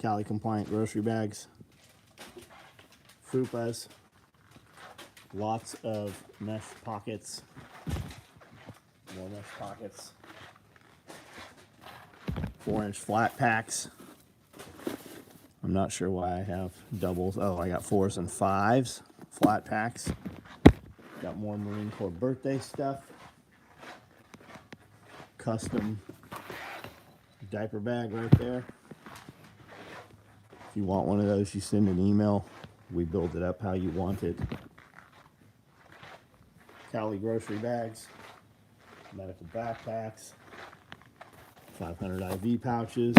Cali compliant grocery bags, fupas, lots of mesh pockets, more mesh pockets, 4-inch flat packs. I'm not sure why I have doubles. Oh, I got 4s and 5s, flat packs. Got more Marine Corps birthday stuff. Custom diaper bag right there. If you want one of those, you send an email. We build it up how you want it. Cali grocery bags, medical backpacks, 500 IV pouches,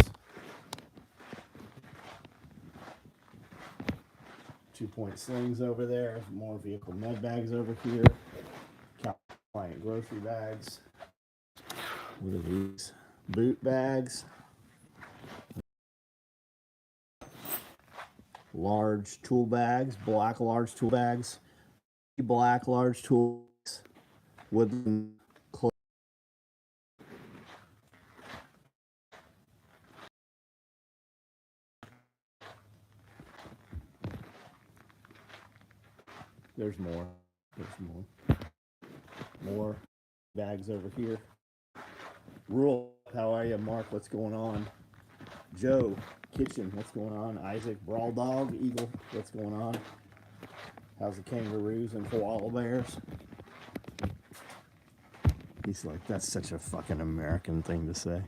2-point slings over there, more vehicle med bags over here, Cali grocery bags. What are these? Boot bags. Large tool bags, black large tool bags, black large tool bags, woodland clothes. There's more. More bags over here. Rural, how are you? Mark, what's going on? Joe, Kitchen, what's going on? Isaac, Brawl Dog, Eagle, what's going on? How's the kangaroos and koala bears? He's like, that's such a fucking American thing to say.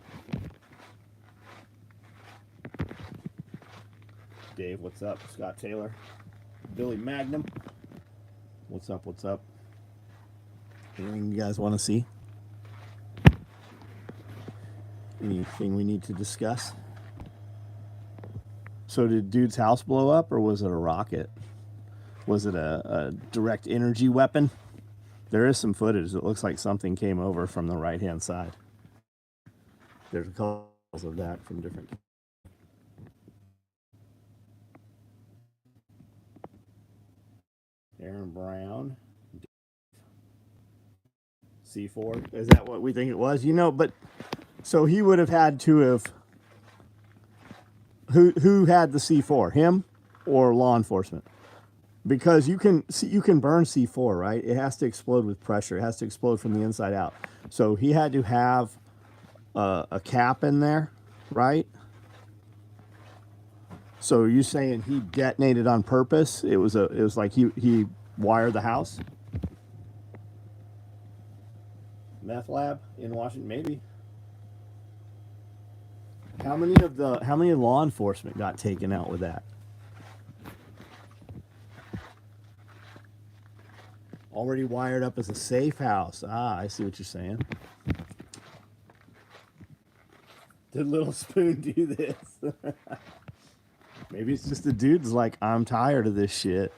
Dave, what's up? Scott Taylor. Billy Magnum. What's up? Anything you guys want to see? Anything we need to discuss? So did dude's house blow up, or was it a rocket? Was it a direct energy weapon? There is some footage that looks like something came over from the right-hand side. There's a couple of that from different. Aaron Brown. C4. Is that what we think it was? You know, but so he would have had to have. Who had the C4? Him or law enforcement? Because you can burn C4, right? It has to explode with pressure. It has to explode from the inside out. So he had to have a cap in there, right? So are you saying he detonated on purpose? It was like he wired the house? Meth lab in Washington, maybe. How many law enforcement got taken out with that? Already wired up as a safe house. Ah, I see what you're saying. Did Little Spoon do this? Maybe it's just the dude's like, I'm tired of this shit.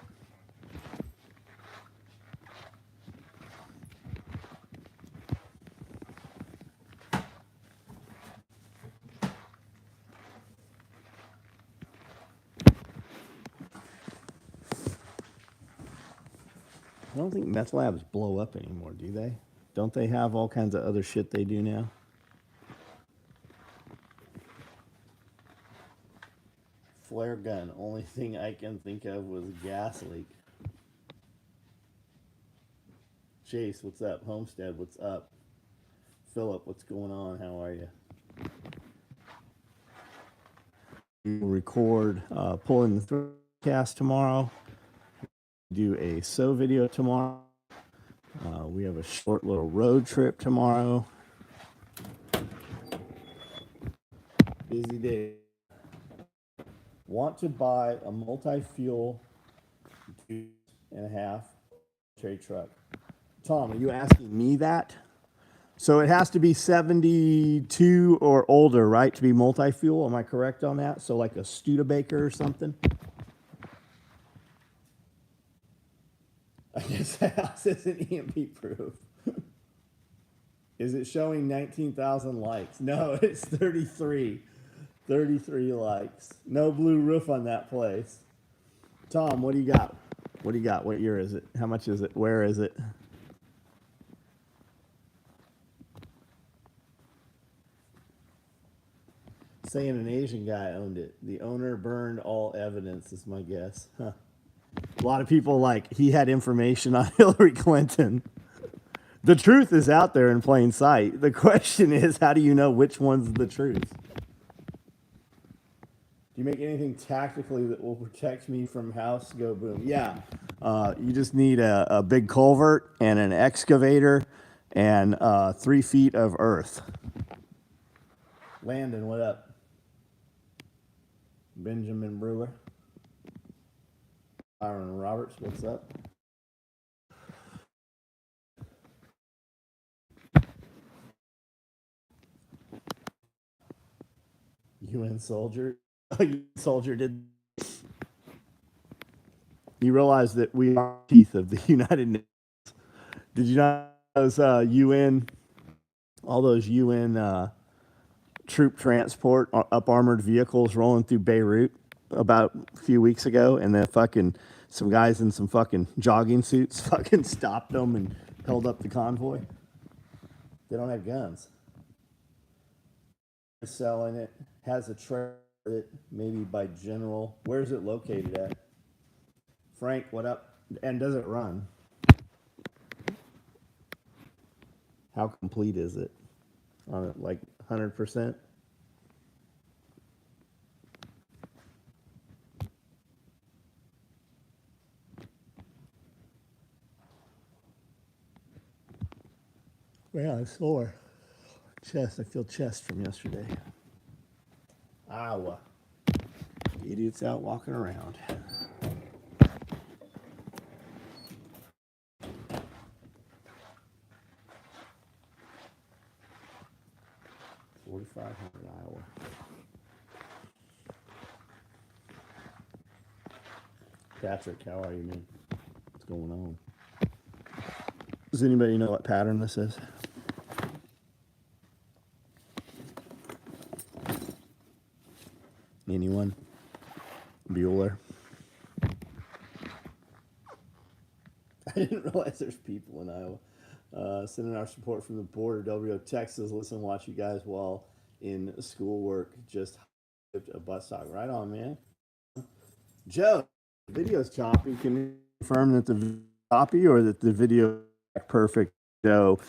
I don't think meth labs blow up anymore, do they? Don't they have all kinds of other shit they do now? Flare gun. Only thing I can think of was gas leak. Chase, what's up? Homestead, what's up? Philip, what's going on? How are you? We'll record pulling the cast tomorrow. Do a SOE video tomorrow. We have a short little road trip tomorrow. Busy day. Want to buy a multi-fuel 2.5 trade truck. Tom, are you asking me that? So it has to be 72 or older, right, to be multi-fuel? Am I correct on that? So like a Studebaker or something? I guess the house isn't EMP proof. Is it showing 19,000 likes? No, it's 33. 33 likes. No blue roof on that place. Tom, what do you got? What do you got? What year is it? How much is it? Where is it? saying an Asian guy owned it. The owner burned all evidence, is my guess. Huh. A lot of people like he had information on Hillary Clinton. The truth is out there in plain sight. The question is, how do you know which one's the truth? Do you make anything tactically that will protect me from house go boom? Yeah. You just need a big culvert and an excavator and 3 feet of earth. Landon, what up? Benjamin Brewer. Aaron Roberts, what's up? UN soldier. Soldier did. You realize that we are teeth of the United Nations. Did you not know those UN, all those UN troop transport up armored vehicles rolling through Beirut about a few weeks ago, and then fucking some guys in some fucking jogging suits fucking stopped them and held up the convoy? They don't have guns. Selling it, has a trailer, maybe by General. Where's it located at? Frank, what up? And does it run? How complete is it? On it, like 100%? Yeah, it's sore. Chest, I feel chest from yesterday. Iowa. Idiots out walking around. $4,500 Iowa. Patrick, how are you, man? What's going on? Does anybody know what pattern this is? Anyone? Bueller? I didn't realize there's people in Iowa. Sending our support from the border, WO Texas. Listen, watch you guys while in schoolwork. Just a bus stop. Right on, man. Joe, the video's choppy. Can you confirm that the video choppy or that the video perfect? Joe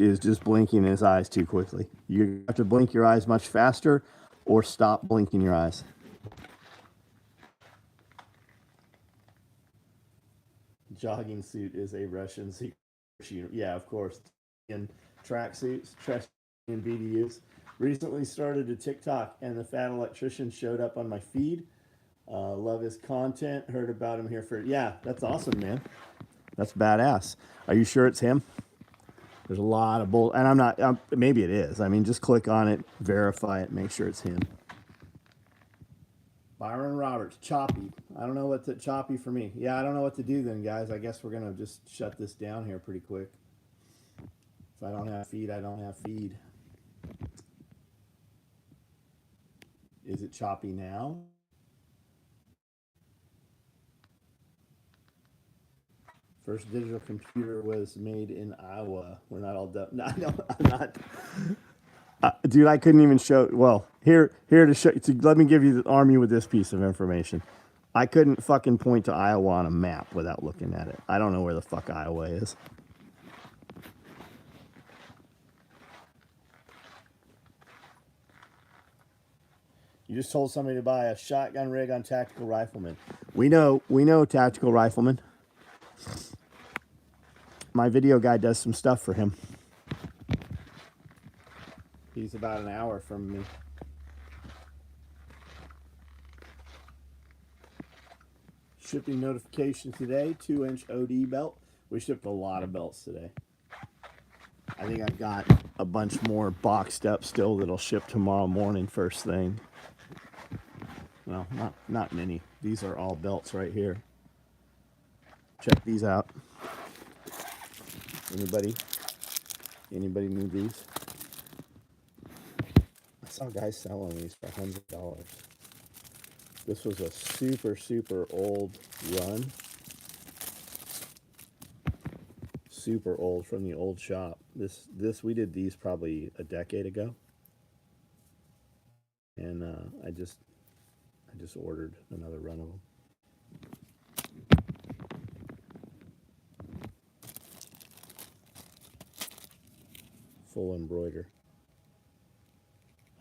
is just blinking his eyes too quickly. You have to blink your eyes much faster or stop blinking your eyes. Jogging suit is a Russian secret. Yeah, of course. In tracksuits, and BDUs. Recently started a TikTok, and the fat electrician showed up on my feed. Love his content. Heard about him here for. Yeah, that's awesome, man. That's badass. Are you sure it's him? There's a lot of bull, and I'm not. Maybe it is. I mean, just click on it, verify it, make sure it's him. Byron Roberts, choppy. I don't know what to choppy for me. Yeah, I don't know what to do then, guys. I guess we're gonna just shut this down here pretty quick. If I don't have feed, I don't have feed. Is it choppy now? First digital computer was made in Iowa. We're not all done. No, I'm not. Dude, I couldn't even show. Well, here to show. Let me give you the army with this piece of information. I couldn't fucking point to Iowa on a map without looking at it. I don't know where the fuck Iowa is. You just told somebody to buy a shotgun rig on Tactical Rifleman. We know Tactical Rifleman. My video guy does some stuff for him. He's about an hour from me. Shipping notification today, 2-inch OD belt. We shipped a lot of belts today. I think I've got a bunch more boxed up still that'll ship tomorrow morning first thing. Well, not many. These are all belts right here. Check these out. Anybody need these? I saw guys selling these for $100. This was a super old run. Super old from the old shop. This we did these probably a decade ago. and I just ordered another run of them. Full embroider,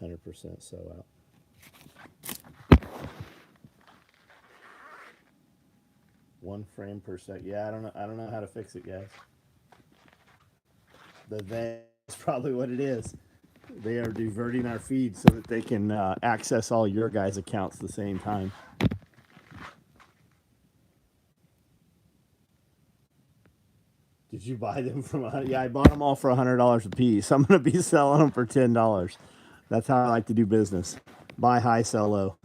100% sew out. One frame per second. Yeah, I don't know how to fix it, guys. The then is probably what it is. They are diverting our feed so that they can access all your guys' accounts at the same time. Did you buy them from? Yeah, I bought them all for $100 a piece. I'm gonna be selling them for $10. That's how I like to do business. Buy high, sell low.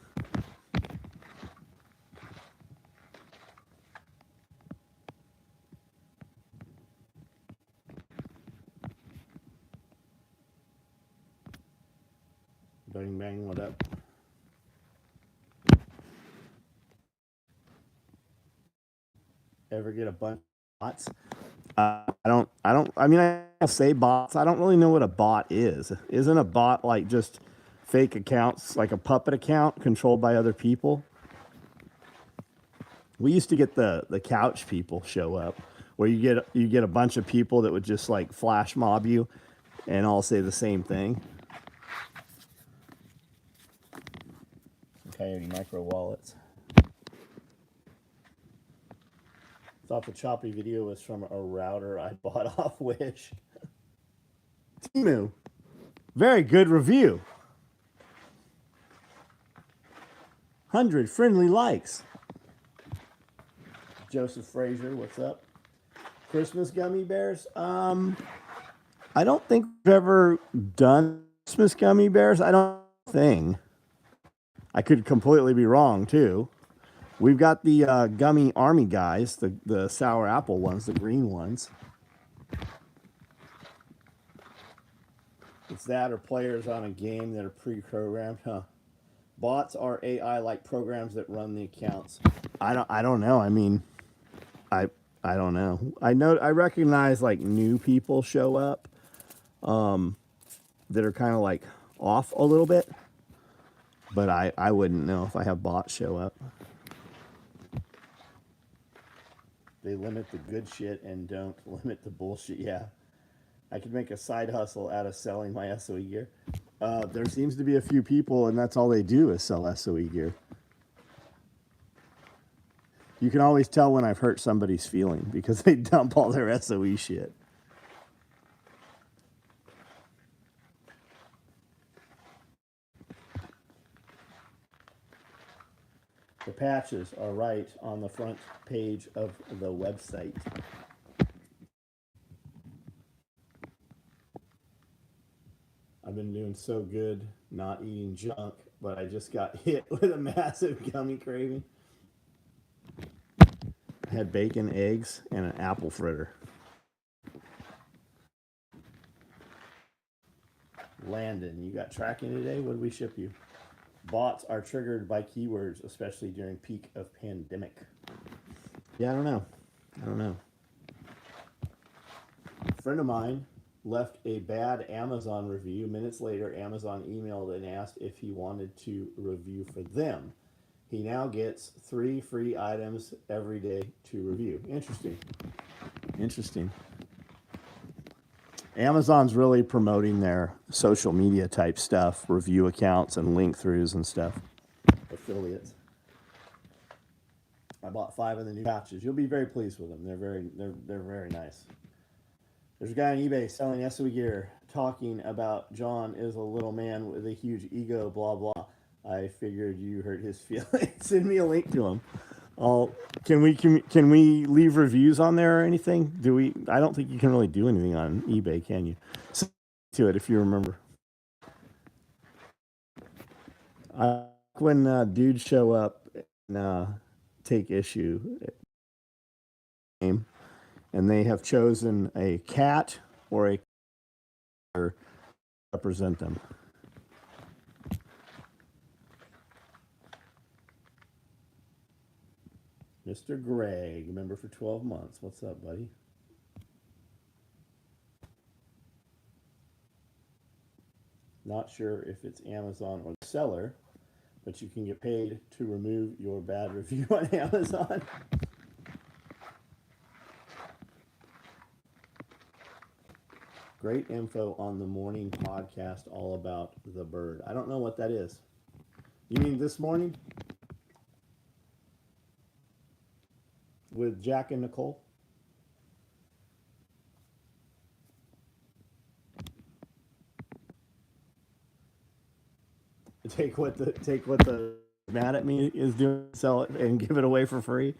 Bang bang, what up? Ever get a bunch of bots? I mean, I say bots. I don't really know what a bot is. Isn't a bot like just fake accounts, like a puppet account controlled by other people? We used to get the couch people show up, where you get a bunch of people that would just like flash mob you, and all say the same thing. Coyote micro wallets. Thought the choppy video was from a router I bought off Wish. Timu. Very good review. 100 friendly likes. Joseph Frazier, what's up? Christmas gummy bears? I don't think we've ever done Christmas gummy bears. I don't think. I could completely be wrong, too. We've got the gummy army guys, the sour apple ones, the green ones. It's that or players on a game that are pre-programmed, huh? Bots are AI-like programs that run the accounts. I don't know. I mean, I don't know. I recognize like new people show up that are kind of like off a little bit, but I wouldn't know if I have bots show up. They limit the good shit and don't limit the bullshit. Yeah. I could make a side hustle out of selling my SOE gear. There seems to be a few people, and that's all they do is sell SOE gear. You can always tell when I've hurt somebody's feeling because they dump all their SOE shit. The patches are right on the front page of the website. I've been doing so good not eating junk, but I just got hit with a massive gummy craving. I had bacon, eggs, and an apple fritter. Landon, you got tracking today? What did we ship you? Bots are triggered by keywords, especially during peak of pandemic. Yeah, I don't know. A friend of mine left a bad Amazon review. Minutes later, Amazon emailed and asked if he wanted to review for them. He now gets 3 free items every day to review. Interesting. Amazon's really promoting their social media type stuff, review accounts and link throughs and stuff. Affiliates. I bought 5 of the new patches. You'll be very pleased with them. They're very nice. There's a guy on eBay selling SOE gear talking about John is a little man with a huge ego, blah blah. I figured you hurt his feelings. Send me a link to him. Can we leave reviews on there or anything? I don't think you can really do anything on eBay, can you? Send to it if you remember. When dudes show up and take issue, and they have chosen a cat or a to represent them. Mr. Greg, member for 12 months. What's up, buddy? Not sure if it's Amazon or the seller, but you can get paid to remove your bad review on Amazon. Great info on the morning podcast all about the bird. I don't know what that is. You mean this morning? With Jack and Nicole? Take what the mad at me is doing, sell it and give it away for free.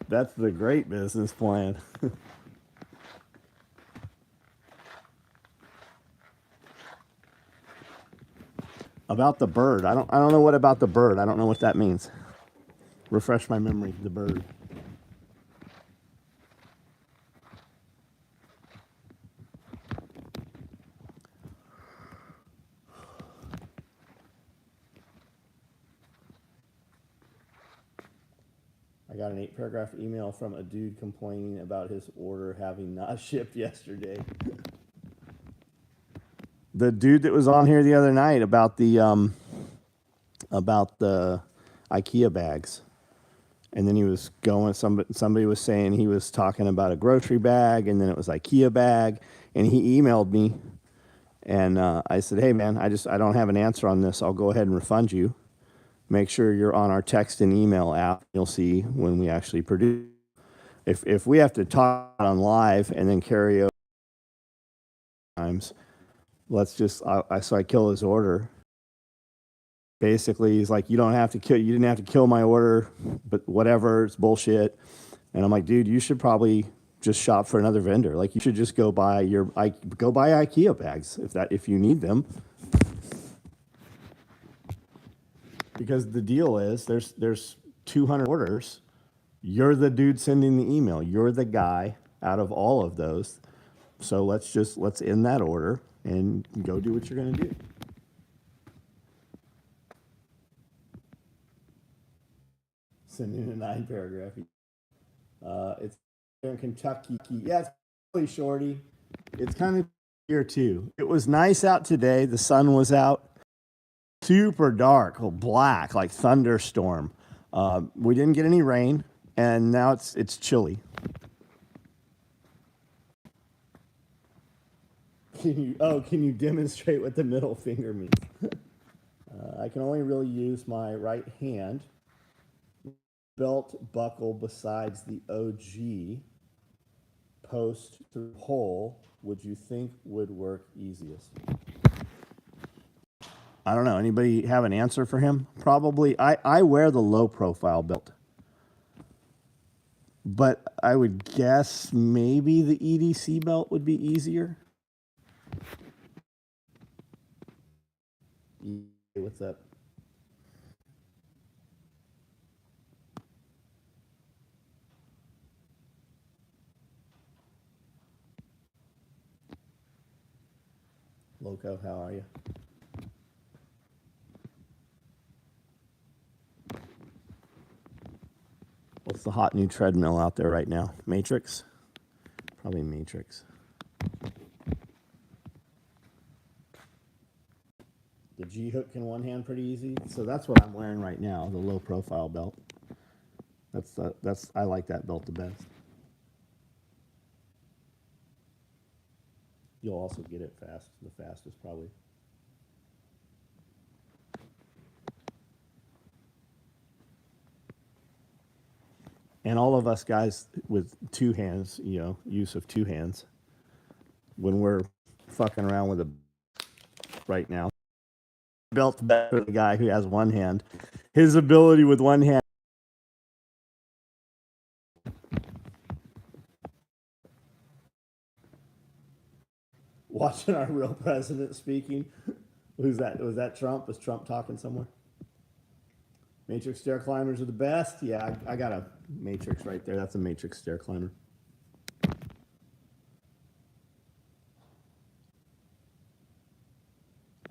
That's the great business plan. About the bird. I don't know what about the bird. I don't know what that means. Refresh my memory, the bird. I got an 8-paragraph email from a dude complaining about his order having not shipped yesterday. The dude that was on here the other night about the IKEA bags. And then he was going, somebody was saying he was talking about a grocery bag, and then it was IKEA bag, and he emailed me, and I said, hey man, I don't have an answer on this. I'll go ahead and refund you. Make sure you're on our text and email app. You'll see when we actually produce. If we have to talk on live and then carry over times, so I kill his order. Basically, he's like, you didn't have to kill my order, but whatever, it's bullshit. And I'm like, dude, you should probably just shop for another vendor. Like, you should just go buy IKEA bags if you need them. Because the deal is there's 200 orders. You're the dude sending the email. You're the guy out of all of those. So let's end that order and go do what you're going to do. Sending a 9-paragraph. It's in Kentucky. Yeah, it's really shorty. It's kind of here too. It was nice out today. The sun was out. Super dark, black, like thunderstorm. We didn't get any rain, and now it's chilly. Can you demonstrate what the middle finger means? I can only really use my right hand. Belt buckle besides the OG post through hole would you think would work easiest? I don't know. Anybody have an answer for him? Probably. I wear the low profile belt. But I would guess maybe the EDC belt would be easier. What's up? Loco, how are you? What's the hot new treadmill out there right now? Matrix? Probably Matrix. The G-hook in one hand pretty easy. So that's what I'm wearing right now, the low profile belt. I like that belt the best. You'll also get it the fastest probably. And all of us guys with two hands, use of two hands, when we're fucking around with a right now, belt better for the guy who has one hand. His ability with one hand. Watching our real president speaking. Who's that? Was that Trump? Was Trump talking somewhere? Matrix stair climbers are the best. Yeah, I got a Matrix right there. That's a Matrix stair climber.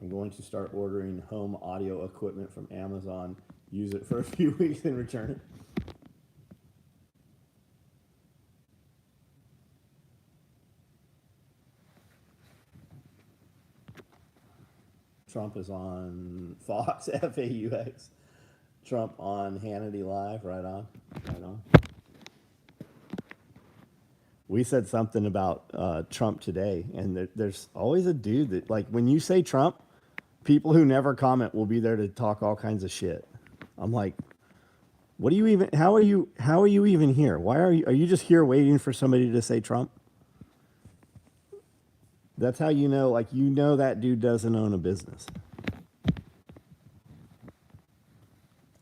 I'm going to start ordering home audio equipment from Amazon, use it for a few weeks and return it. Trump is on Fox, FAUX. Trump on Hannity Live, right on, right on. We said something about Trump today, and there's always a dude that, like, when you say Trump, people who never comment will be there to talk all kinds of shit. I'm like, what do you even? How are you even here? Why are you? Are you just here waiting for somebody to say Trump? That's how you know, like, you know that dude doesn't own a business.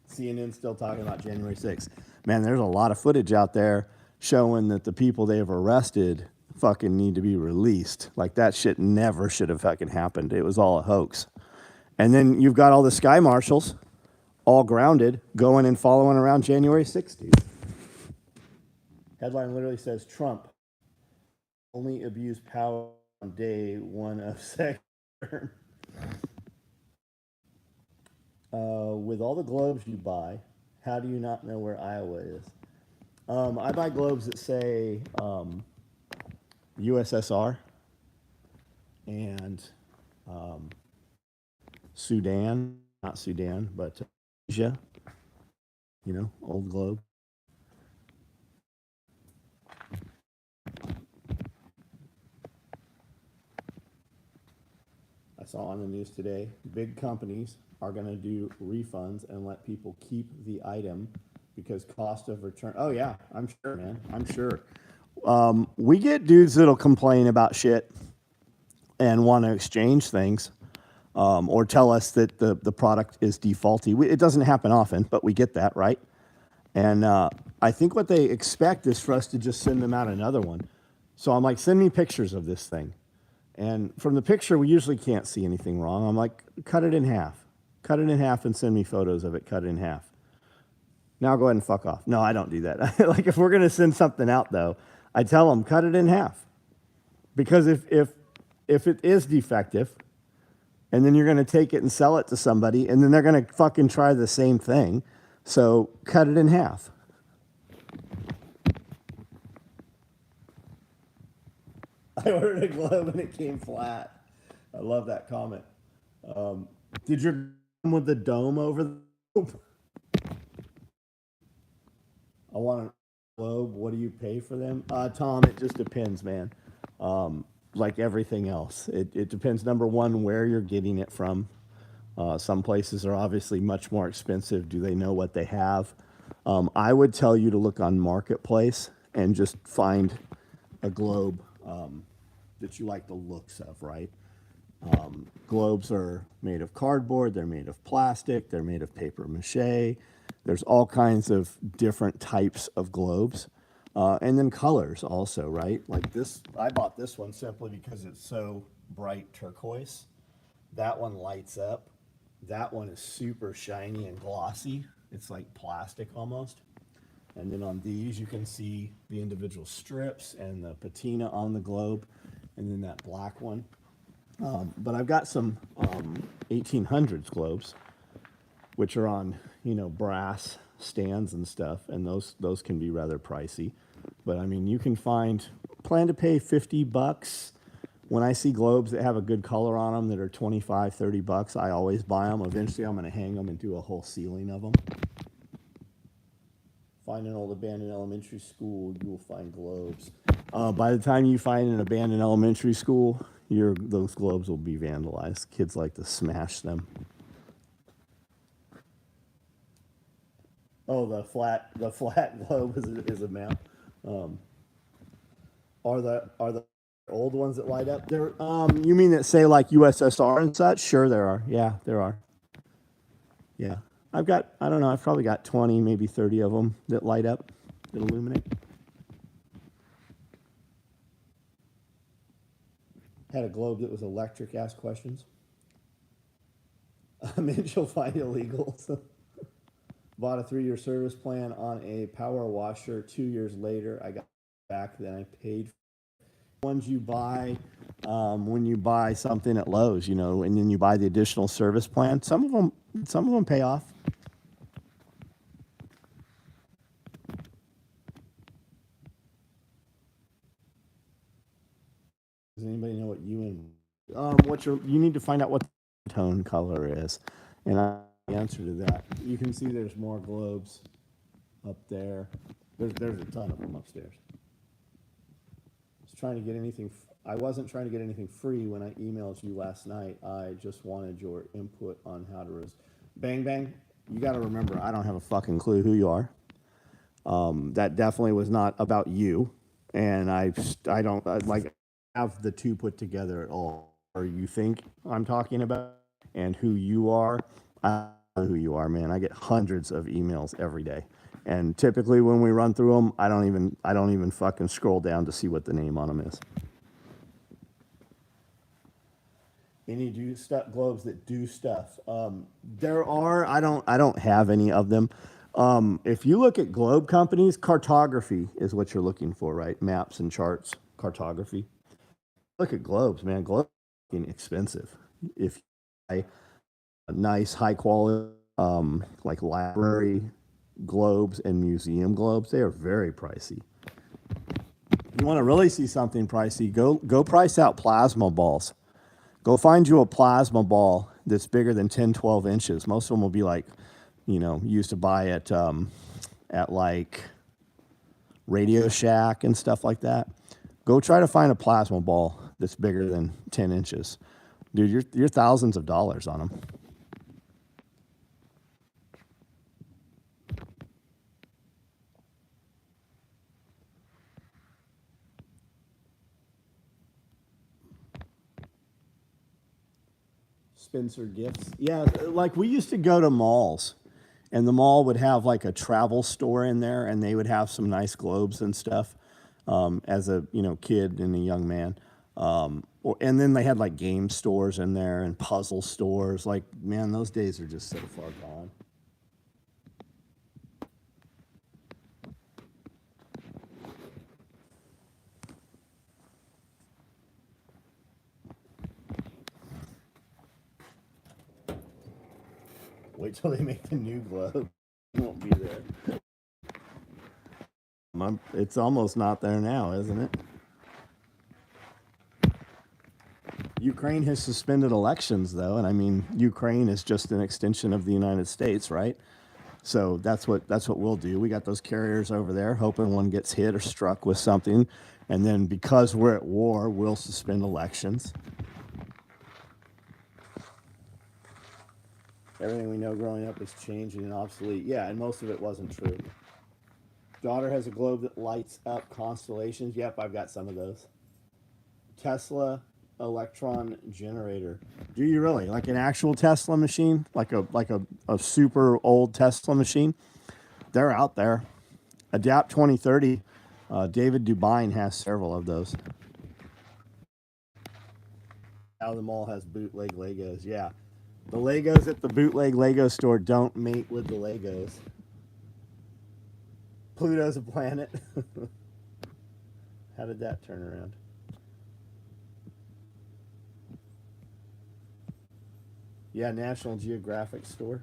CNN still talking about January 6th. Man, there's a lot of footage out there showing that the people they have arrested fucking need to be released. Like, that shit never should have fucking happened. It was all a hoax. And then you've got all the sky marshals, all grounded, going and following around January 6th, dude. Headline literally says, Trump only abused power on day one of second term. With all the globes you buy, how do you not know where Iowa is? I buy globes that say USSR and Sudan, not Sudan, but Asia, you know, old globe. I saw on the news today, big companies are going to do refunds and let people keep the item because cost of return. Oh, yeah, I'm sure, man. I'm sure. We get dudes that'll complain about shit and want to exchange things or tell us that the product is defaulty. It doesn't happen often, but we get that, right? And I think what they expect is for us to just send them out another one. So I'm like, send me pictures of this thing. And from the picture, we usually can't see anything wrong. I'm like, cut it in half. Cut it in half and send me photos of it cut it in half. Now go ahead and fuck off. No, I don't do that. Like, if we're going to send something out, though, I tell them, cut it in half. Because if it is defective, and then you're going to take it and sell it to somebody, and then they're going to fucking try the same thing, so cut it in half. I ordered a globe and it came flat. I love that comment. Did your come with the dome over the globe? I want a globe. What do you pay for them? Tom, it just depends, man. Like everything else. It depends, number one, where you're getting it from. Some places are obviously much more expensive. Do they know what they have? I would tell you to look on Marketplace and just find a globe that you like the looks of, right? Globes are made of cardboard, they're made of plastic, they're made of paper mache. There's all kinds of different types of globes. And then colors also, right? Like this, I bought this one simply because it's so bright turquoise. That one lights up. That one is super shiny and glossy. It's like plastic almost. And then on these, you can see the individual strips and the patina on the globe. And then that black one. But I've got some 1800s globes, which are on, you know, brass stands and stuff. And those can be rather pricey. But I mean, you can plan to pay $50. When I see globes that have a good color on them that are $25, $30, I always buy them. Eventually, I'm going to hang them and do a whole ceiling of them. Find an old abandoned elementary school, you will find globes. By the time you find an abandoned elementary school, those globes will be vandalized. Kids like to smash them. Oh, the flat globe is a mount. Are the old ones that light up? There. You mean that say like USSR and such? Sure, there are. Yeah, there are. Yeah, I don't know. I've probably got 20, maybe 30 of them that light up, that illuminate. Had a globe that was electric. Ask questions. Mitch will find illegals. Bought a 3-year service plan on a power washer. 2 years later, I got back. Then I paid. Ones you buy when you buy something at Lowe's, you know, and then you buy the additional service plan. Some of them pay off. Does anybody know what you need to find out what tone color is. And I the answer to that. You can see there's more globes up there. There's a ton of them upstairs. Trying to get anything. I wasn't trying to get anything free when I emailed you last night. I just wanted your input on how to Bang Bang. You got to remember, I don't have a fucking clue who you are. That definitely was not about you, and I don't like have the two put together at all. Or you think I'm talking about, and who you are. I don't know who you are, man. I get hundreds of emails every day. And typically when we run through them, I don't even fucking scroll down to see what the name on them is. Any globes that do stuff. There are. I don't have any of them. If you look at globe companies, cartography is what you're looking for, right? Maps and charts, cartography. Look at globes, man. Globes are expensive. If you buy a nice, high quality, like library globes and museum globes, they are very pricey. You want to really see something pricey, go price out plasma balls. Go find you a plasma ball that's bigger than 10, 12 inches. Most of them will be like, you used to buy at like Radio Shack and stuff like that. Go try to find a plasma ball that's bigger than 10 inches. Dude, you're thousands of dollars on them. Spencer Gifts. Yeah, like we used to go to malls, and the mall would have like a travel store in there, and they would have some nice globes and stuff. As a kid and a young man, and then they had like game stores in there and puzzle stores. Like, man, those days are just so far gone. Wait till they make the new globe. It won't be there. It's almost not there now, isn't it? Ukraine has suspended elections, though, and I mean, Ukraine is just an extension of the United States, right? So that's what we'll do. We got those carriers over there, hoping one gets hit or struck with something, and then because we're at war, we'll suspend elections. Everything we know growing up is changing and obsolete. Yeah, and most of it wasn't true. Daughter has a globe that lights up constellations. Yep, I've got some of those. Tesla electron generator. Do you really? Like an actual Tesla machine? Like a super old Tesla machine? They're out there. Adapt 2030. David Dubine has several of those. Now the mall has bootleg Legos. Yeah. The Legos at the bootleg Lego store don't mate with the Legos. Pluto's a planet. How did that turn around? Yeah, National Geographic store.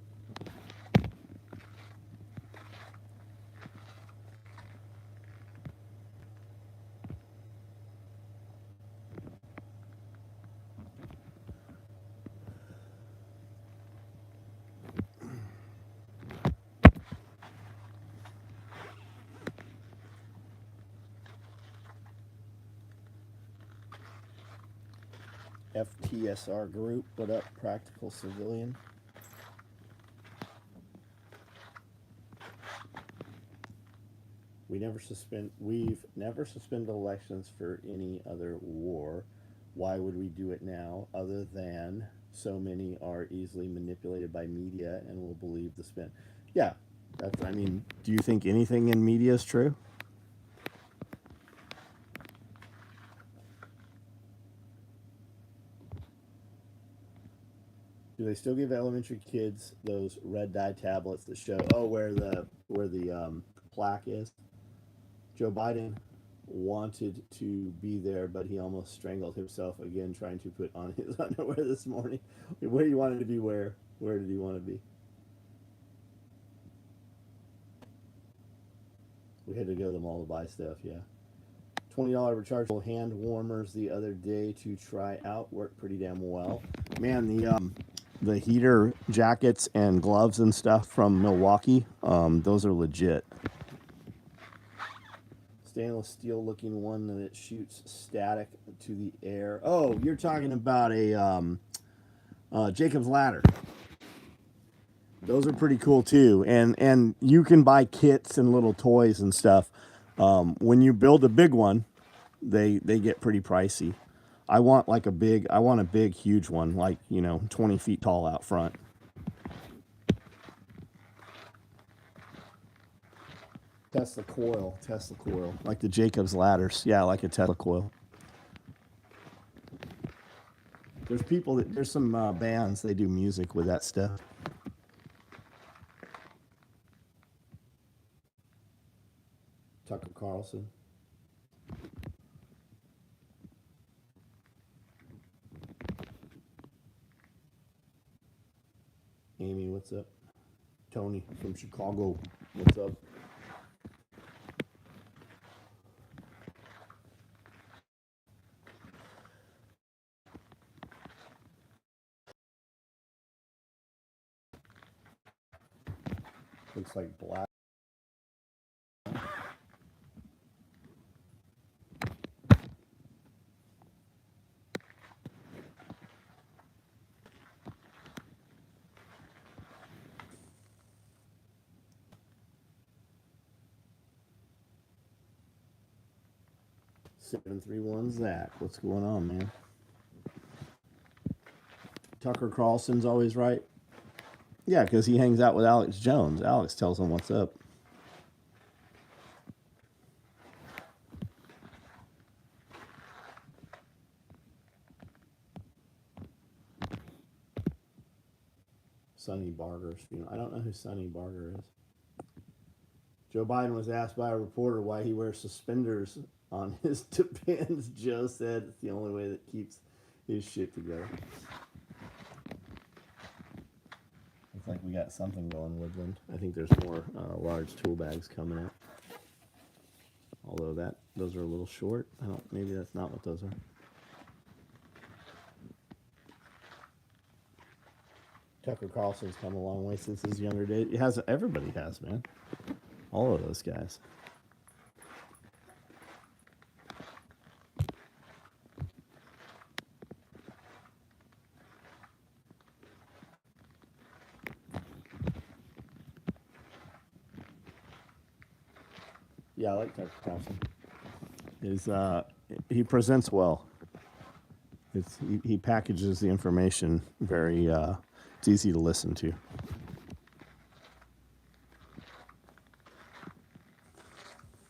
FTSR Group, what up, Practical Civilian? We've never suspended elections for any other war. Why would we do it now, other than so many are easily manipulated by media and will believe the spin? Yeah, I mean, do you think anything in media is true? Do they still give elementary kids those red dye tablets that show where the plaque is? Joe Biden wanted to be there, but he almost strangled himself again trying to put on his underwear this morning. Where he wanted to be where? Where did he want to be? We had to go to the mall to buy stuff, yeah. $20 rechargeable hand warmers the other day to try out. Worked pretty damn well. Man, the heater jackets and gloves and stuff from Milwaukee. Those are legit. Stainless steel looking one that shoots static to the air. Oh, you're talking about a Jacob's ladder. Those are pretty cool too, and you can buy kits and little toys and stuff. When you build a big one, they get pretty pricey. I want a big, huge one, like 20 feet tall out front. Tesla coil, like the Jacob's ladders. Yeah, like a Tesla coil. There's some bands they do music with that stuff. Tucker Carlson. Amy, what's up? Tony from Chicago, what's up? Looks like black. Seven three one Zach, what's going on, man? Tucker Carlson's always right. Yeah, because he hangs out with Alex Jones. Alex tells him what's up. Sonny Barger. I don't know who Sonny Barger is. Joe Biden was asked by a reporter why he wears suspenders on his Depends. Joe said it's the only way that keeps his shit together. Looks like we got something going, Woodland. I think there's more large tool bags coming out. Although those are a little short. Maybe that's not what those are. Tucker Carlson's come a long way since his younger days. Everybody has, man. All of those guys. Yeah, I like Tucker Carlson. He presents well. He packages the information very. It's easy to listen to.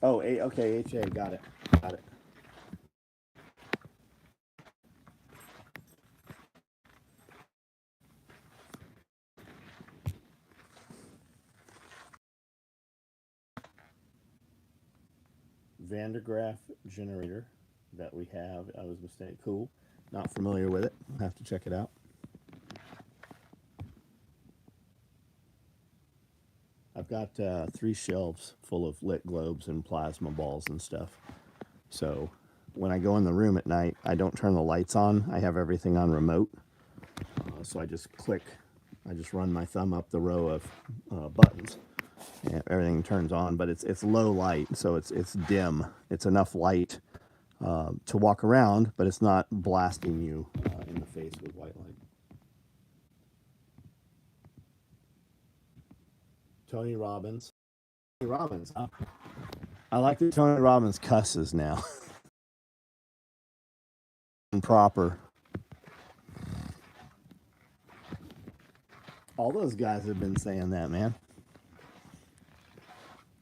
Oh, okay, HA, got it. Van de Graaff generator that we have. I was mistaken. Cool. Not familiar with it. Have to check it out. I've got 3 shelves full of lit globes and plasma balls and stuff. So when I go in the room at night, I don't turn the lights on. I have everything on remote. So I just run my thumb up the row of buttons. And everything turns on, but it's low light, so it's dim. It's enough light to walk around, but it's not blasting you in the face with white light. Tony Robbins. Tony Robbins, huh? I like that Tony Robbins cusses now. Proper. All those guys have been saying that, man.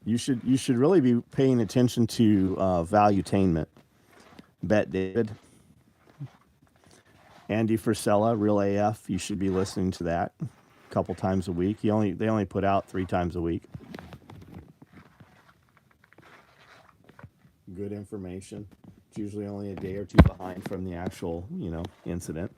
You should really be paying attention to valuetainment. Bet David. Andy Frisella, Real AF. You should be listening to that a couple times a week. They only put out 3 times a week. Good information. It's usually only a day or 2 behind from the actual, incident.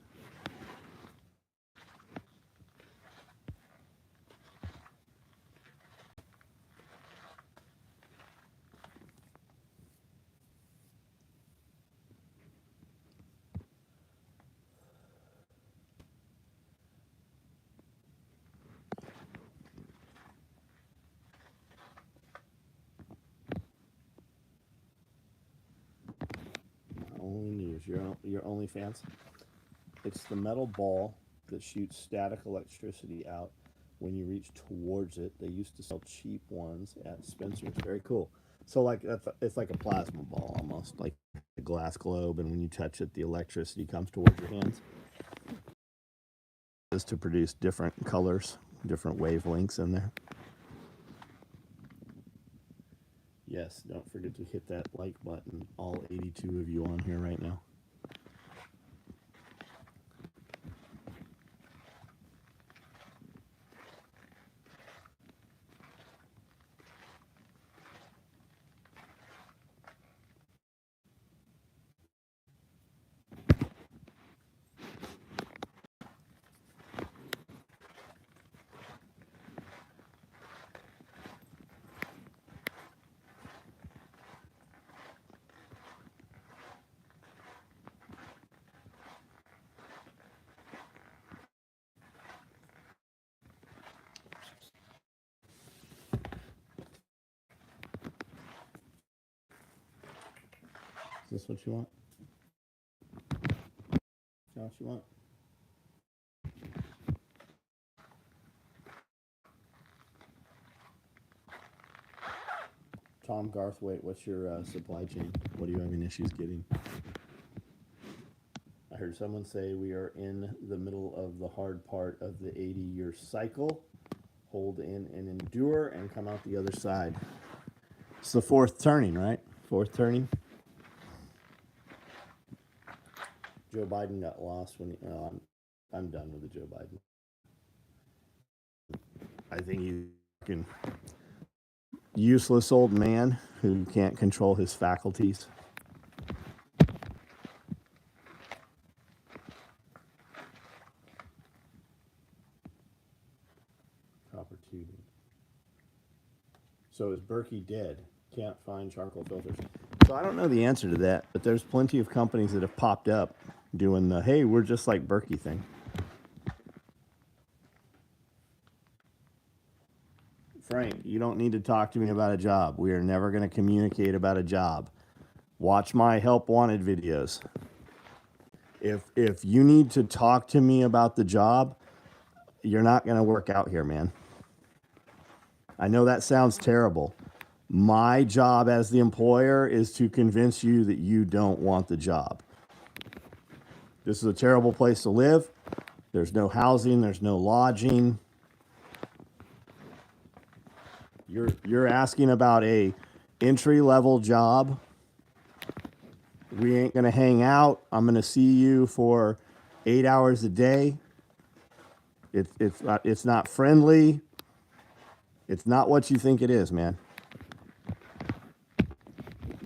your OnlyFans. It's the metal ball that shoots static electricity out when you reach towards it. They used to sell cheap ones at Spencer's. Very cool. So like it's like a plasma ball almost, like a glass globe, and when you touch it, the electricity comes towards your hands. Is to produce different colors, different wavelengths in there. Yes, don't forget to hit that like button, all 82 of you on here right now. Is this what you want? Josh, you want? Tom Garthwaite, what's your supply chain? What are you having issues getting? I heard someone say we are in the middle of the hard part of the 80-year cycle. Hold in and endure and come out the other side. It's the fourth turning, right? Fourth turning. Joe Biden got lost when I'm done with the Joe Biden. I think he's a useless old man who can't control his faculties. Copper tubing. So is Berkey dead? Can't find charcoal filters. So I don't know the answer to that, but there's plenty of companies that have popped up doing the, hey, we're just like Berkey thing. Frank, you don't need to talk to me about a job. We are never going to communicate about a job. Watch my help wanted videos. If you need to talk to me about the job, you're not going to work out here, man. I know that sounds terrible. My job as the employer is to convince you that you don't want the job. This is a terrible place to live. There's no housing, there's no lodging. You're asking about a entry-level job. We ain't gonna hang out. I'm gonna see you for 8 hours a day. It's not friendly. It's not what you think it is, man.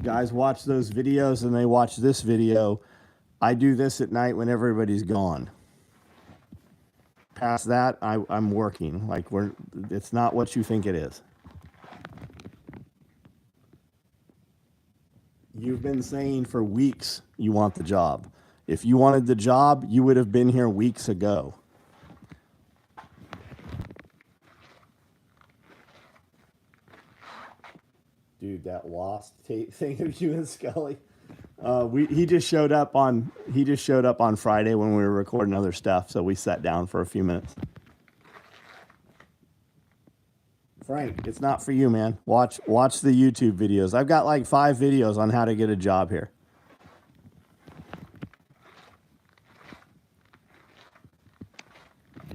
Guys watch those videos and they watch this video. I do this at night when everybody's gone. Past that, I'm working. Like it's not what you think it is. You've been saying for weeks you want the job. If you wanted the job, you would have been here weeks ago. Dude, that lost tape thing of you and Scully. He just showed up on Friday when we were recording other stuff, so we sat down for a few minutes. Frank, it's not for you, man. Watch the YouTube videos. I've got like 5 videos on how to get a job here.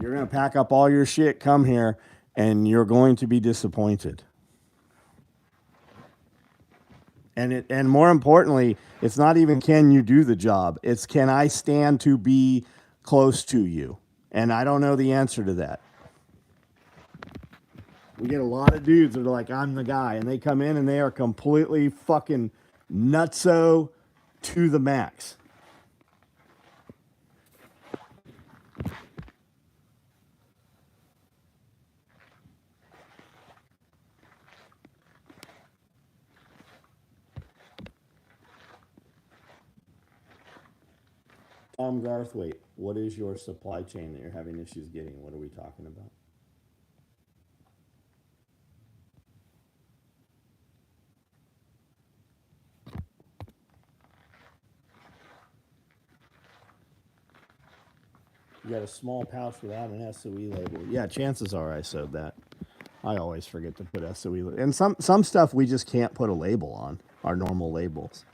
You're going to pack up all your shit, come here, and you're going to be disappointed. And more importantly, it's not even can you do the job. It's can I stand to be close to you? And I don't know the answer to that. We get a lot of dudes that are like, I'm the guy. And they come in and they are completely fucking nutso to the max. Tom Garthwaite, what is your supply chain that you're having issues getting? What are we talking about? You got a small pouch without an SOE label. Yeah, chances are I sewed that. I always forget to put SOE. And some stuff we just can't put a label on, our normal labels.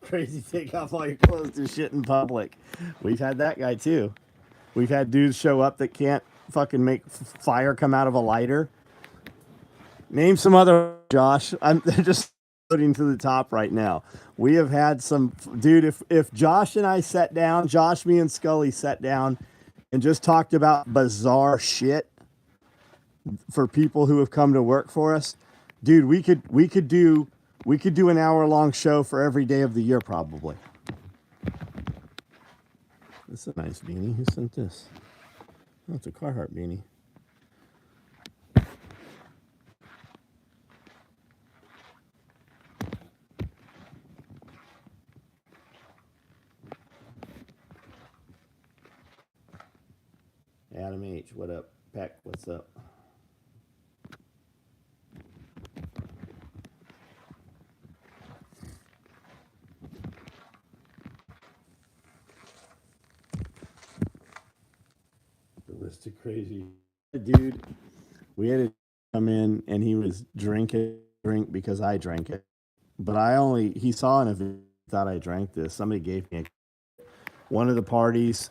Crazy take off all your clothes to shit in public. We've had that guy too. We've had dudes show up that can't fucking make fire come out of a lighter. Name some other, Josh. They're just putting to the top right now. We have had some, dude. If Josh and I sat down, Josh, me, and Scully sat down and just talked about bizarre shit for people who have come to work for us, dude, we could do an hour-long show for every day of the year probably. That's a nice beanie. Who sent this? Oh, it's a Carhartt beanie. Adam H, what up? Peck, what's up? The list of crazy dude. We had to come in and he was drink because I drank it. But he saw an event, thought I drank this. Somebody gave me one of the parties.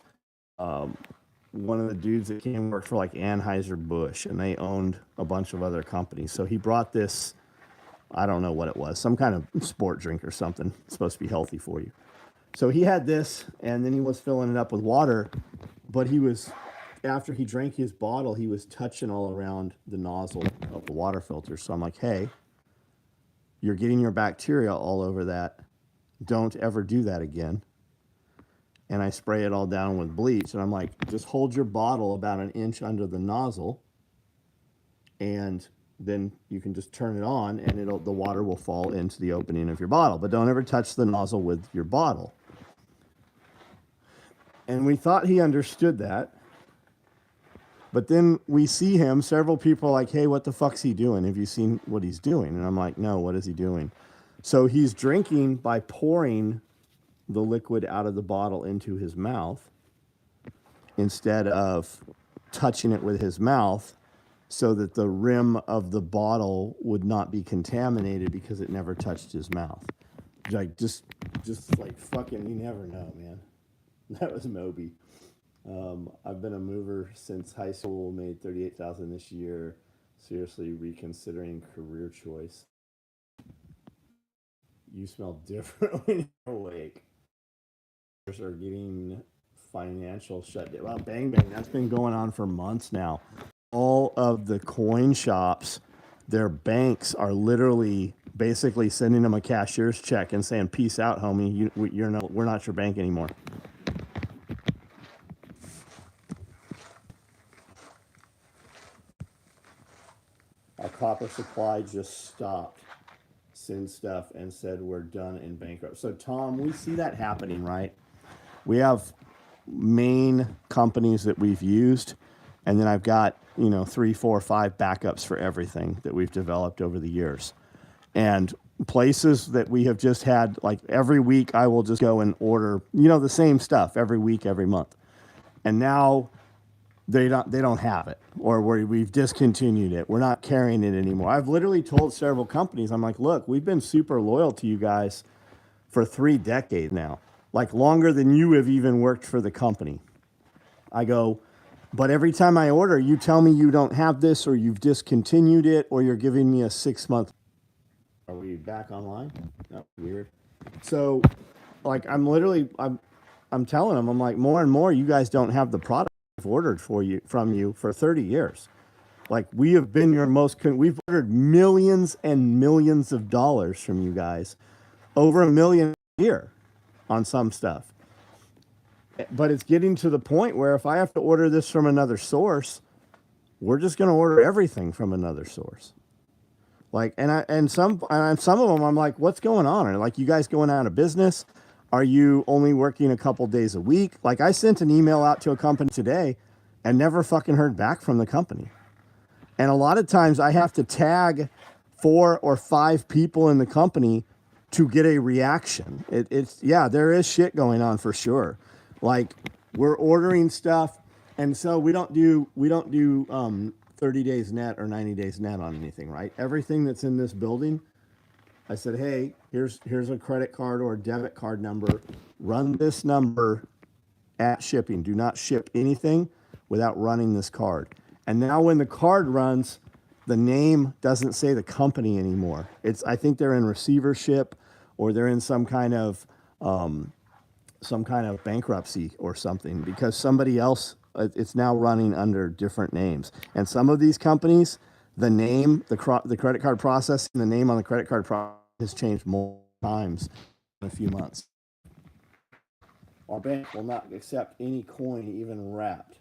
One of the dudes that came worked for like Anheuser-Busch, and they owned a bunch of other companies. So he brought this, I don't know what it was, some kind of sport drink or something. It's supposed to be healthy for you. So he had this, and then he was filling it up with water, but after he drank his bottle, he was touching all around the nozzle of the water filter. So I'm like, hey, you're getting your bacteria all over that. Don't ever do that again. And I spray it all down with bleach. And I'm like, just hold your bottle about an inch under the nozzle, and then you can just turn it on, and the water will fall into the opening of your bottle. But don't ever touch the nozzle with your bottle. And we thought he understood that. But then we see him, several people are like, hey, what the fuck's he doing? Have you seen what he's doing? And I'm like, no, what is he doing? So he's drinking by pouring the liquid out of the bottle into his mouth instead of touching it with his mouth, so that the rim of the bottle would not be contaminated because it never touched his mouth. Like just like fucking, you never know, man. That was Moby. I've been a mover since high school, made $38,000 this year. Seriously reconsidering career choice. You smell different when you're awake. Are getting financial shutdown. Well, bang, that's been going on for months now. All of the coin shops, their banks are literally basically sending them a cashier's check and saying, peace out, homie. We're not your bank anymore. Our copper supply just stopped send stuff and said we're done in bankrupt. So Tom, we see that happening, right? We have main companies that we've used, and then I've got, 3, 4, 5 backups for everything that we've developed over the years. And places that we have just had, like every week I will just go and order, the same stuff every week, every month. And now they don't have it, or we've discontinued it. We're not carrying it anymore. I've literally told several companies, I'm like, look, we've been super loyal to you guys for 3 decades now. Like longer than you have even worked for the company. I go, but every time I order, you tell me you don't have this, or you've discontinued it, or you're giving me a 6-month. Are we back online? That's weird. So, like, I'm telling them, I'm like, more and more, you guys don't have the product I've ordered from you for 30 years. Like, we have been we've ordered millions and millions of dollars from you guys, over $1 million a year. on some stuff. But it's getting to the point where if I have to order this from another source, we're just going to order everything from another source. Like, and some of them, I'm like, what's going on? Are like you guys going out of business? Are you only working a couple days a week? Like, I sent an email out to a company today and never fucking heard back from the company. And a lot of times I have to tag 4 or 5 people in the company to get a reaction. It's yeah, there is shit going on for sure. Like, we're ordering stuff, and so we don't do 30 days net or 90 days net on anything, right? Everything that's in this building, I said, hey, here's a credit card or a debit card number. Run this number at shipping. Do not ship anything without running this card. And now when the card runs, the name doesn't say the company anymore. I think they're in receivership, or they're in some kind of bankruptcy or something, because somebody else, it's now running under different names. And some of these companies, the name, the credit card processing, the name on the credit card process has changed more times in a few months. Our bank will not accept any coin, even wrapped.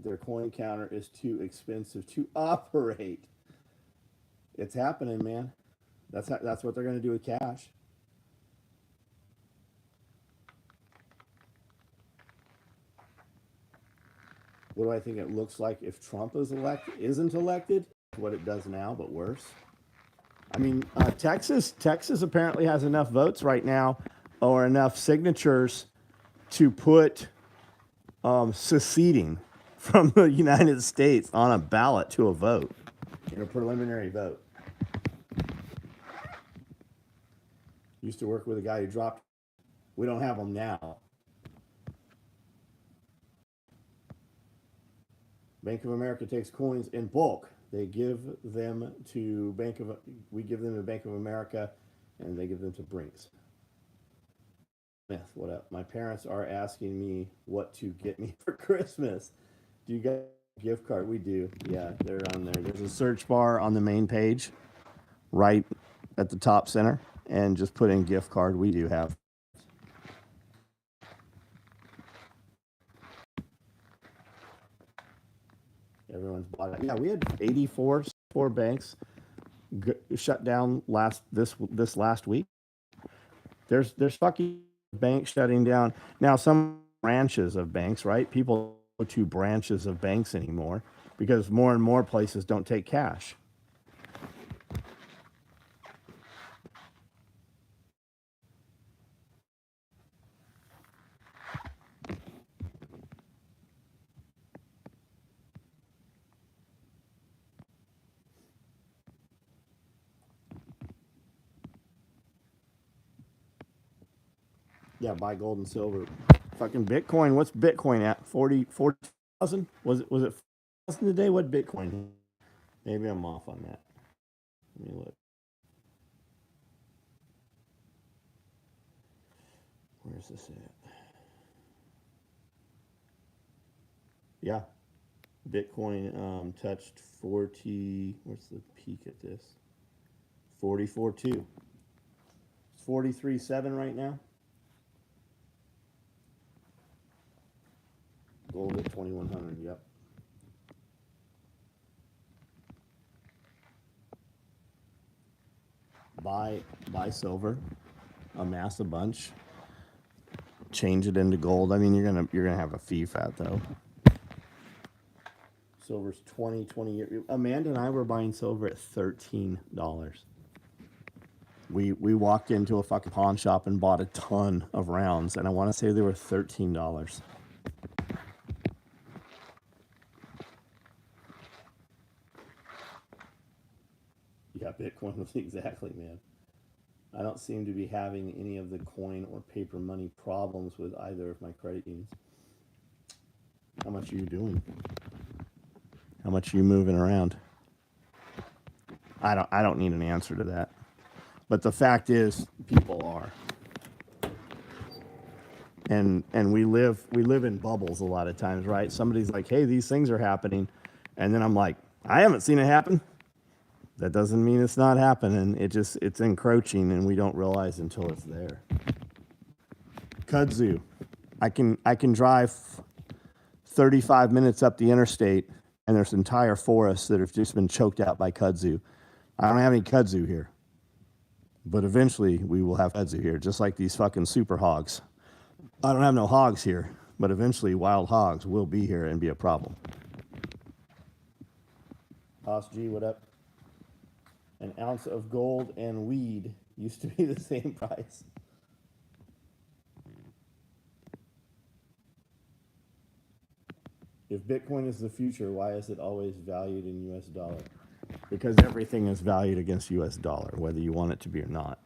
Their coin counter is too expensive to operate. It's happening, man. That's what they're going to do with cash. What do I think it looks like if Trump isn't elected? What it does now, but worse. I mean, Texas apparently has enough votes right now, or enough signatures, to put seceding from the United States on a ballot to a vote, in a preliminary vote. Used to work with a guy who dropped. We don't have them now. Bank of America takes coins in bulk. They give them to we give them to Bank of America, and they give them to Brinks. Smith, what up? My parents are asking me what to get me for Christmas. Do you get a gift card? We do. Yeah, they're on there. There's a search bar on the main page, right at the top center, and just put in gift card. We do have. Everyone's bought it. Yeah, we had 84 banks shut down this last week. There's fucking banks shutting down now. Some branches of banks, right? People don't go to branches of banks anymore because more and more places don't take cash. Yeah, buy gold and silver. Fucking Bitcoin. What's Bitcoin at? 40,000? Was it 40,000 today? What Bitcoin? Maybe I'm off on that. Let me look. Where's this at? Yeah. Bitcoin touched 40. What's the peak at this? 44.2. It's 43.7 right now. Gold at 2,100. Yep. Buy silver, amass a bunch, change it into gold. I mean, you're gonna have a fee for that though. Silver's 20 years. Amanda and I were buying silver at $13. We walked into a fucking pawn shop and bought a ton of rounds, and I want to say they were $13. Yeah, Bitcoin, exactly, man. I don't seem to be having any of the coin or paper money problems with either of my credit unions. How much are you doing? How much are you moving around? I don't need an answer to that. But the fact is, people are. And we live in bubbles a lot of times, right? Somebody's like, hey, these things are happening. And then I'm like, I haven't seen it happen. That doesn't mean it's not happening. It's encroaching, and we don't realize until it's there. Kudzu. I can drive 35 minutes up the interstate, and there's entire forests that have just been choked out by kudzu. I don't have any kudzu here, but eventually we will have kudzu here, just like these fucking super hogs. I don't have no hogs here, but eventually wild hogs will be here and be a problem. Hoss G, what up? An ounce of gold and weed used to be the same price. If Bitcoin is the future, why is it always valued in US dollar? Because everything is valued against US dollar, whether you want it to be or not.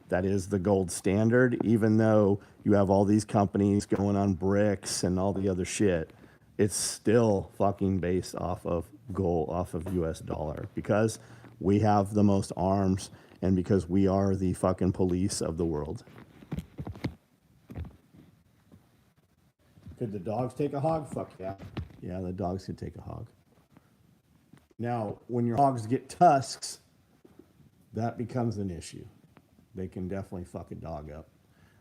That is the gold standard, even though you have all these companies going on bricks and all the other shit. It's still fucking based off of gold, off of US dollar, because we have the most arms and because we are the fucking police of the world. Could the dogs take a hog? Fuck yeah. Yeah, the dogs could take a hog. Now, when your hogs get tusks, that becomes an issue. They can definitely fuck a dog up.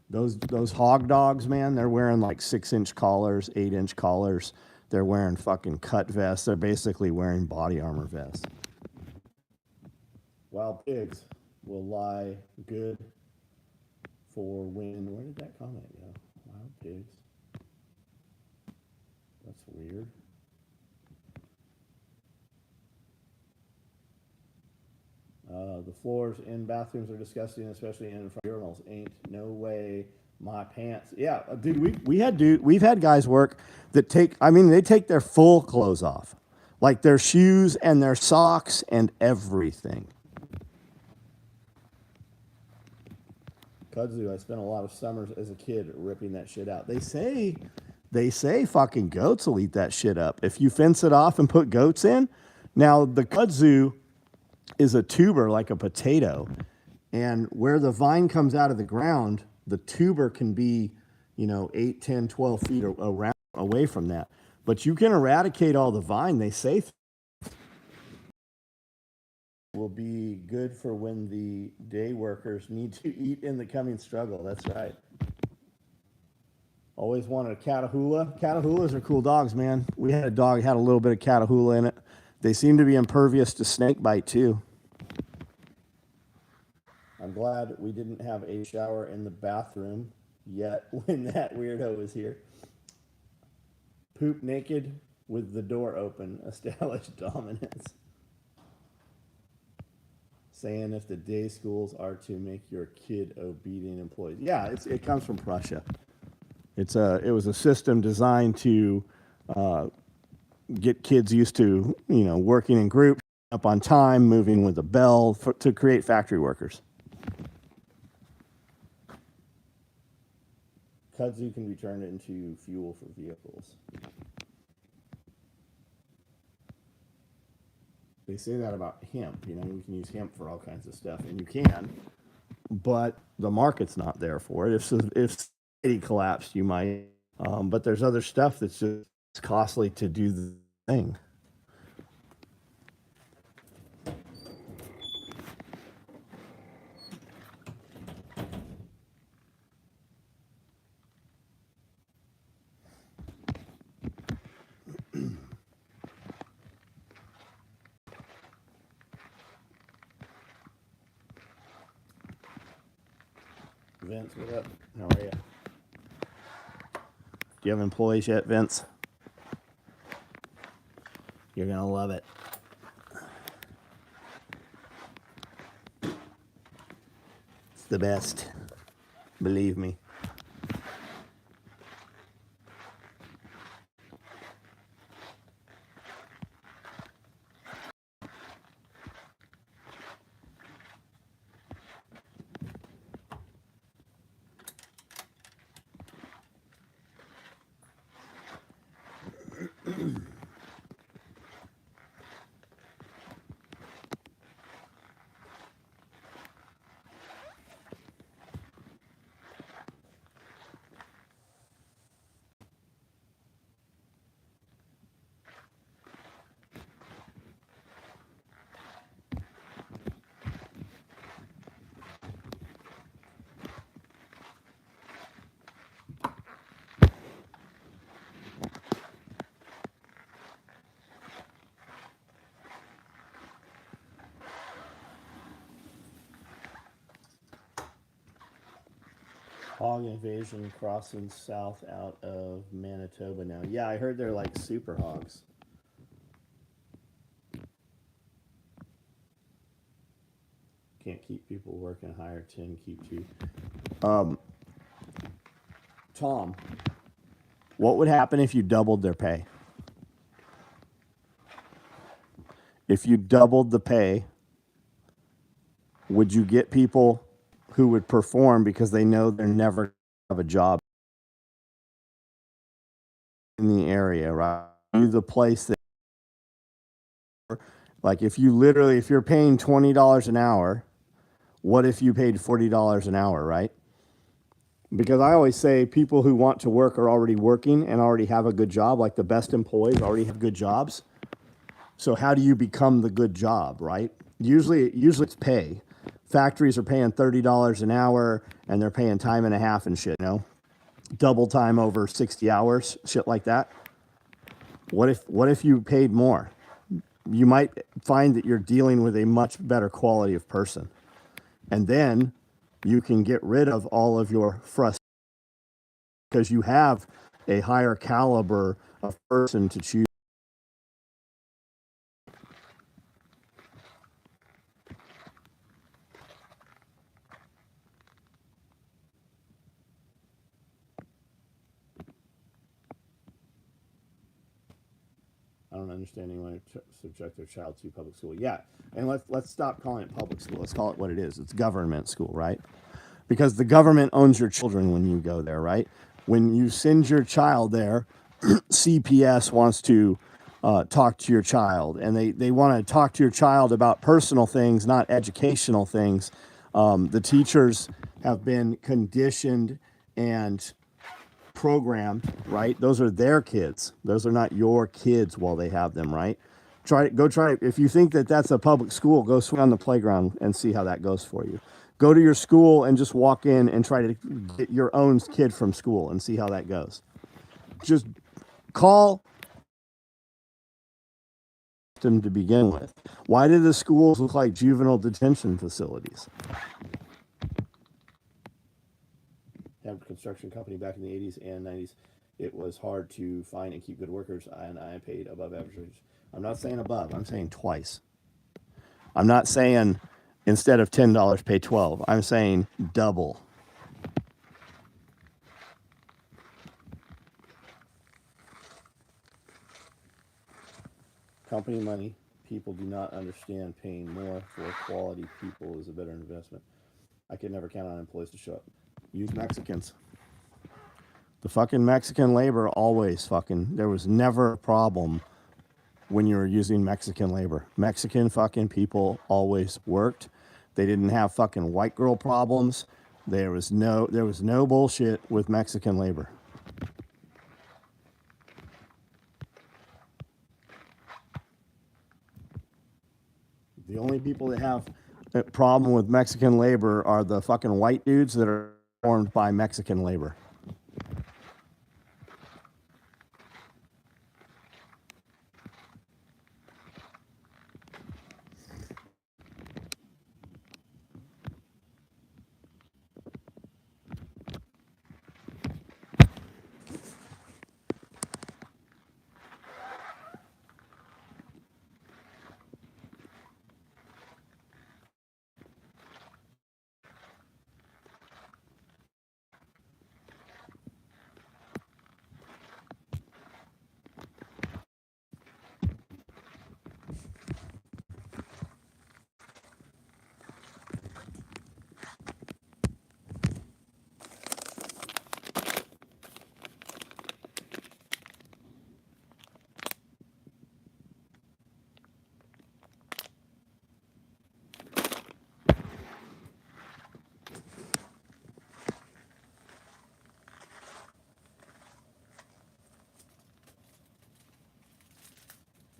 Those hog dogs, man, they're wearing like 6-inch collars, 8-inch collars. They're wearing fucking cut vests. They're basically wearing body armor vests. Wild pigs will lie good for when. Where did that comment go? Wild pigs. That's weird. The floors in bathrooms are disgusting, especially in front of urinals. Ain't no way my pants. Yeah, dude, we've had guys work that they take their full clothes off, like their shoes and their socks and everything. Kudzu, I spent a lot of summers as a kid ripping that shit out. They say fucking goats will eat that shit up if you fence it off and put goats in. Now the kudzu is a tuber like a potato, and where the vine comes out of the ground, the tuber can be, 8, 10, 12 feet around away from that. But you can eradicate all the vine. They say will be good for when the day workers need to eat in the coming struggle. That's right. Always wanted a Catahoula. Catahoulas are cool dogs, man. We had a dog had a little bit of Catahoula in it. They seem to be impervious to snake bite too. I'm glad we didn't have a shower in the bathroom yet when that weirdo was here. Poop naked with the door open. Establish dominance. Saying if the day schools are to make your kid obedient employees. Yeah, it comes from Prussia. It was a system designed to get kids used to, working in groups, up on time, moving with a bell, to create factory workers. Kudzu can be turned into fuel for vehicles. They say that about hemp. You can use hemp for all kinds of stuff, and you can, but the market's not there for it. If society collapsed, you might. But there's other stuff that's just costly to do the thing. Vince, what up? How are you? Do you have employees yet, Vince? You're going to love it. It's the best. Believe me. Hog invasion crossing south out of Manitoba now. Yeah, I heard they're like super hogs. Can't keep people working, hire 10, keep 2. Tom, what would happen if you doubled their pay? If you doubled the pay, would you get people who would perform because they know they're never going to have a job in the area, right? The place that, like, if you're paying $20 an hour, what if you paid $40 an hour, right? Because I always say people who want to work are already working and already have a good job, like the best employees already have good jobs. So how do you become the good job, right? Usually it's pay. Factories are paying $30 an hour and they're paying time and a half and shit, double time over 60 hours, shit like that. What if you paid more? You might find that you're dealing with a much better quality of person. And then you can get rid of all of your frustration because you have a higher caliber of person to choose. I don't understand anyone who subject their child to public school. Yeah, and let's stop calling it public school. Let's call it what it is. It's government school, right? Because the government owns your children when you go there, right? When you send your child there, CPS wants to talk to your child, and they want to talk to your child about personal things, not educational things. The teachers have been conditioned and programmed, right? Those are their kids. Those are not your kids while they have them, right? Try it. If you think that that's a public school, go swing on the playground and see how that goes for you. Go to your school and just walk in and try to get your own kid from school and see how that goes. Just call them to begin with. Why do the schools look like juvenile detention facilities? Have a construction company back in the 80s and 90s. It was hard to find and keep good workers, and I paid above average wages. I'm not saying above, I'm saying twice. I'm not saying instead of $10, pay 12. I'm saying double. Company money. People do not understand paying more for quality people is a better investment. I could never count on employees to show up. Use Mexicans. The fucking Mexican labor always there was never a problem when you were using Mexican labor. Mexican fucking people always worked. They didn't have fucking white girl problems. There was no bullshit with Mexican labor. The only people that have a problem with Mexican labor are the fucking white dudes that are formed by Mexican labor.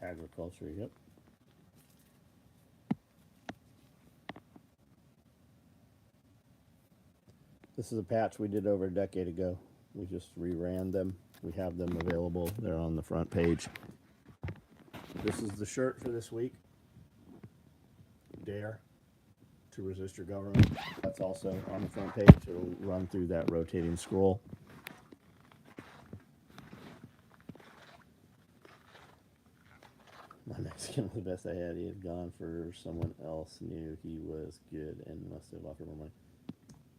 Agriculture, yep. This is a patch we did over a decade ago. We just reran them. We have them available. They're on the front page. This is the shirt for this week. Dare to resist your government. That's also on the front page. It'll run through that rotating scroll. My Mexican was the best I had. He had gone for someone else, knew he was good and must have offered more money.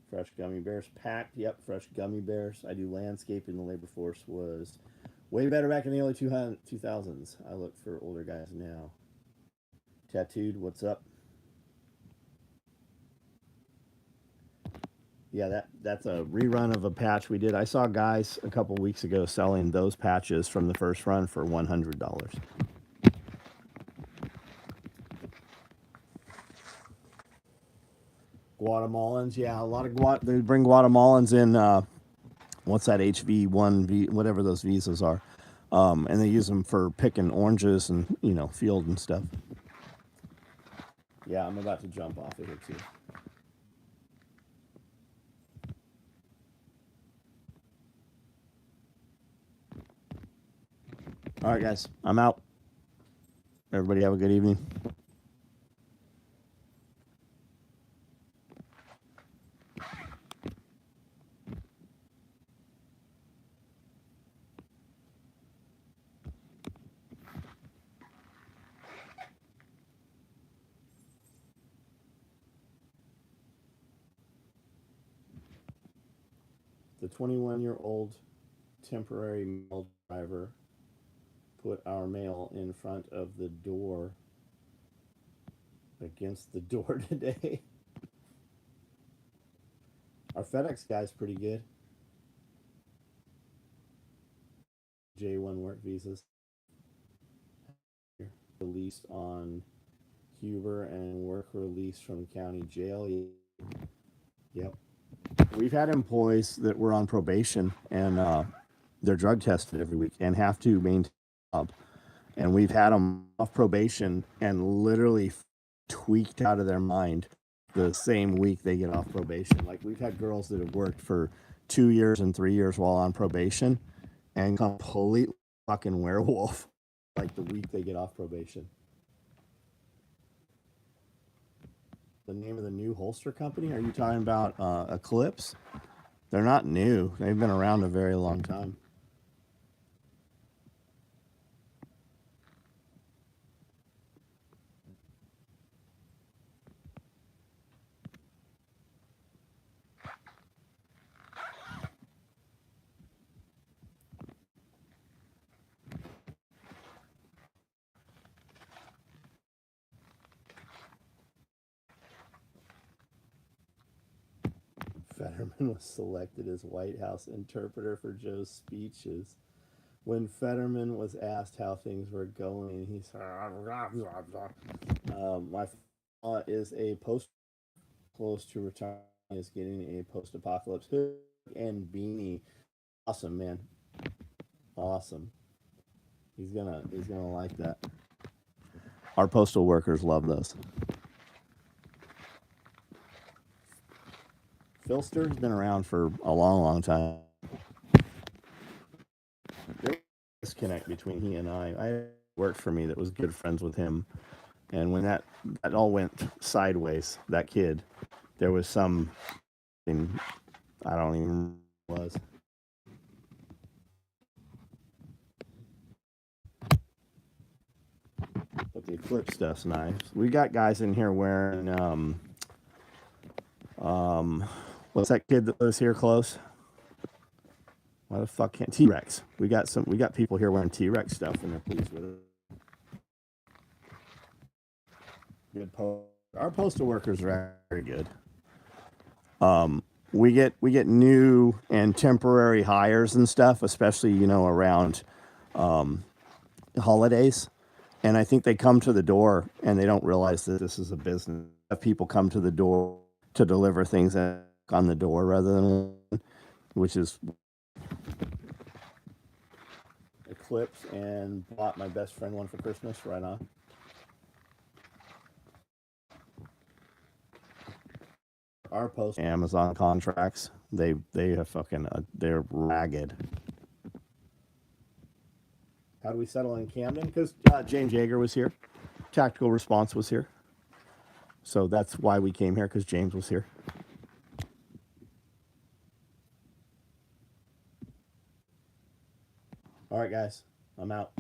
Fresh gummy bears packed. Yep, fresh gummy bears. I do landscaping. The labor force was way better back in the early 2000s. I look for older guys now. Tattooed, what's up? Yeah, that's a rerun of a patch we did. I saw guys a couple weeks ago selling those patches from the first run for $100. Guatemalans, yeah, a lot of they bring Guatemalans in. What's that HV1V, whatever those visas are, and they use them for picking oranges and field and stuff. Yeah, I'm about to jump off of here too. All right, guys, I'm out. Everybody have a good evening. The 21-year-old temporary mail driver put our mail in front of the door against the door today. Our FedEx guy's pretty good. J1 work visas released on Huber and work released from county jail. Yep. We've had employees that were on probation and they're drug tested every week and have to maintain a job. And we've had them off probation and literally tweaked out of their mind the same week they get off probation. Like we've had girls that have worked for 2 years and 3 years while on probation and completely fucking werewolf like the week they get off probation. The name of the new holster company? Are you talking about Eclipse? They're not new. They've been around a very long time. Fetterman was selected as White House interpreter for Joe's speeches. When Fetterman was asked how things were going, he said, my father is a post close to retirement, is getting a post-apocalypse hood and beanie. Awesome, man. Awesome. He's gonna like that. Our postal workers love those. Philster's been around for a long, long time. There was a disconnect between he and I worked for me that was good friends with him. And when that all went sideways, that kid, there was some thing, I don't even remember what it was. But the Eclipse stuff's nice. We got guys in here wearing what's that kid that lives here close? Why the fuck can't T-Rex? We got people here wearing T-Rex stuff and they're pleased with it. Good our postal workers are very good. We get new and temporary hires and stuff, especially around holidays. And I think they come to the door and they don't realize that this is a business. People come to the door to deliver things on the door rather than, which is Eclipse, and bought my best friend one for Christmas. Right on. Our post Amazon contracts, they have fucking they're ragged. How do we settle in Camden? Because James Yeager was here. Tactical Response was here. So that's why we came here, because James was here. All right, guys, I'm out.